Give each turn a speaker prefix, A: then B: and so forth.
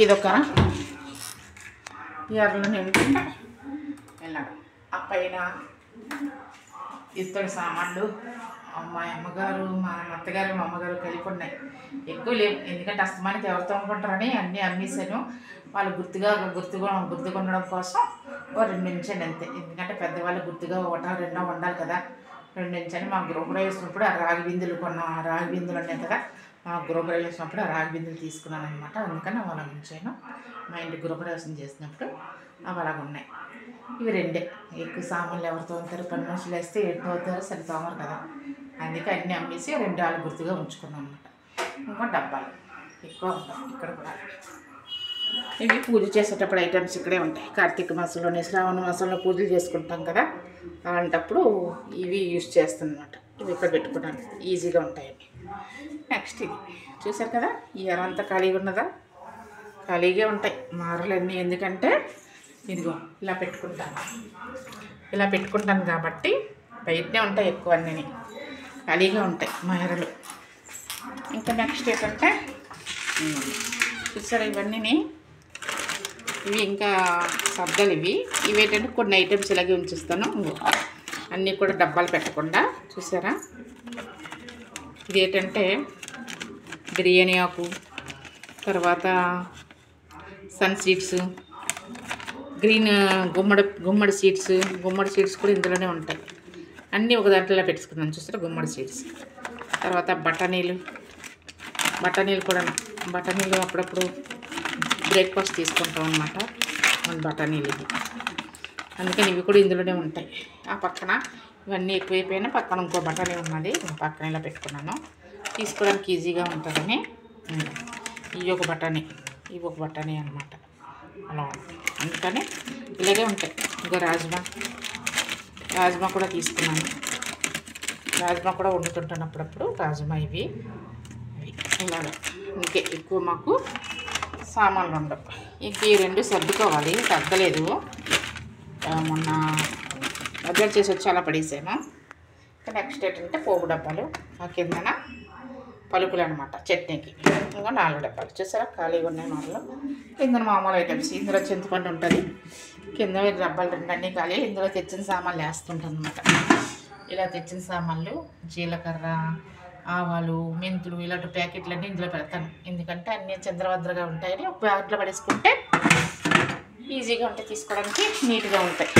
A: ఇదొక ఎర్రలు నిండుకుంటా వెళ్ళాడు. ఆ పైన ఇత్తడి సామాన్లు మా అమ్మగారు మా అత్తగారు మా అమ్మగారు కలిపి ఉన్నాయి. ఎక్కువ లేవు, ఎందుకంటే అస్తమానికి ఎవరితో అనుకుంటారని అన్నీ అమ్మేశాను. వాళ్ళు గుర్తుగా ఉండడం కోసం ఓ 2 నిమిషాలు అంతే. ఎందుకంటే పెద్దవాళ్ళు గుర్తుగా 1-2 ఉండాలి కదా. 2 నిమిషాలు మా గృహప్రవేశినప్పుడు ఆ రాగి బిందులు కొన్నాం. ఆ రాగి బిందులు ఉన్నాయి కదా, మా గృహప్రవేశినప్పుడు ఆ రాగి బిందులు తీసుకున్నాను అనమాట. అందుకని అవి అలా ఉంచాను. మా ఇంటి గృహప్రవేశం చేసినప్పుడు అవి అలాగ ఉన్నాయి. ఇవి 2 ఎక్కువ సామాన్లు ఎవరితో ఉంటారు, పని మనుషులు వేస్తే ఎటు అవుతారో సరి తోమరు కదా. అందుకే అన్నీ అమ్మేసి 2 ఆలు గుర్తుగా ఉంచుకున్నాం అనమాట. ఇంకో డబ్బాలు ఎక్కువ ఉంటాయి ఇక్కడ కూడా. ఇవి పూజ చేసేటప్పుడు ఐటమ్స్ ఇక్కడే ఉంటాయి. కార్తీక మాసంలోనే శ్రావణ మాసంలో పూజలు చేసుకుంటాం కదా, అలాంటప్పుడు ఇవి యూజ్ చేస్తానమాట. ఇవి ఇక్కడ పెట్టుకున్నాను, ఈజీగా ఉంటాయని. నెక్స్ట్ ఇది చూసారు కదా, ఈ ఎరంతా ఖాళీగా ఉన్నదా, ఖాళీగా ఉంటాయి మారలన్నీ. ఎందుకంటే ఇదిగో ఇలా పెట్టుకుంటాను కాబట్టి బయటనే ఉంటాయి ఎక్కువ, అన్నీ ఖాళీగా ఉంటాయి మారలు. ఇంకా నెక్స్ట్ ఏంటంటే చూసారా ఇవన్నీ, ఇవి ఇంకా సర్దలు. ఇవి ఏంటంటే కొన్ని ఐటమ్స్ ఇలాగే ఉంచుస్తాను, అన్నీ కూడా డబ్బాలు పెట్టకుండా. చూసారా ఇది ఏంటంటే బిర్యానీ ఆకు, తర్వాత సన్ సీడ్స్, గ్రీన్ గుమ్మడి సీడ్స్ కూడా ఇందులోనే ఉంటాయి. అన్నీ ఒక దాంట్లో పెట్టుకున్నాను. చూసారా గుమ్మడి సీడ్స్. తర్వాత బఠానీలు అప్పుడప్పుడు బ్రేక్ఫాస్ట్ తీసుకుంటాం అన్నమాట మన బఠానీలు. అందుకని ఇవి కూడా ఇందులోనే ఉంటాయి. ఆ పక్కన ఇవన్నీ ఎక్కువైపోయినా పక్కన ఇంకో బఠానీ ఉన్నది, పక్కన ఇలా పెట్టుకున్నాను, తీసుకోవడానికి ఈజీగా ఉంటుందని. ఇవి ఒక బఠానీ అన్నమాట. అలా అందుకని ఇలాగే ఉంటాయి. ఇంకా రాజ్మా కూడా తీసుకున్నాను. రాజ్మా కూడా వండుతుంటాను అప్పుడప్పుడు. రాజ్మా ఇవి ఇలాగ. ఇంకే ఎక్కువ మాకు సామాన్లు ఉండవు. ఇంక ఈ 2 సర్దుకోవాలి, తగ్గలేదు. మొన్న బడ్జెట్ చేసి వచ్చి అలా పడేసాను. నెక్స్ట్ ఏంటంటే పోపు డబ్బాలు, ఆ కిందన పలుకులు అనమాట చట్నీకి. ఇంకా 4 డబ్బాలు చూసారా ఖాళీగా ఉన్నాయి. 4 కింద మామూలు ఐటమ్స్. ఇందులో చింతపండు ఉంటుంది, కింద డబ్బాలు 2 అన్నీ ఖాళీ. ఇందులో తెచ్చిన సామాన్లు వేస్తుంటాను అనమాట. ఇలా తెచ్చిన సామాన్లు జీలకర్ర, ఆవాలు, మెంతులు ఇలాంటి ప్యాకెట్లన్నీ ఇందులో పెడతాను. ఎందుకంటే అన్నీ చంద్రభద్రగా ఉంటాయని ఒక ప్యాకెట్లో పడేసుకుంటే ఈజీగా ఉంటాయి, తీసుకోవడానికి నీట్గా ఉంటాయి.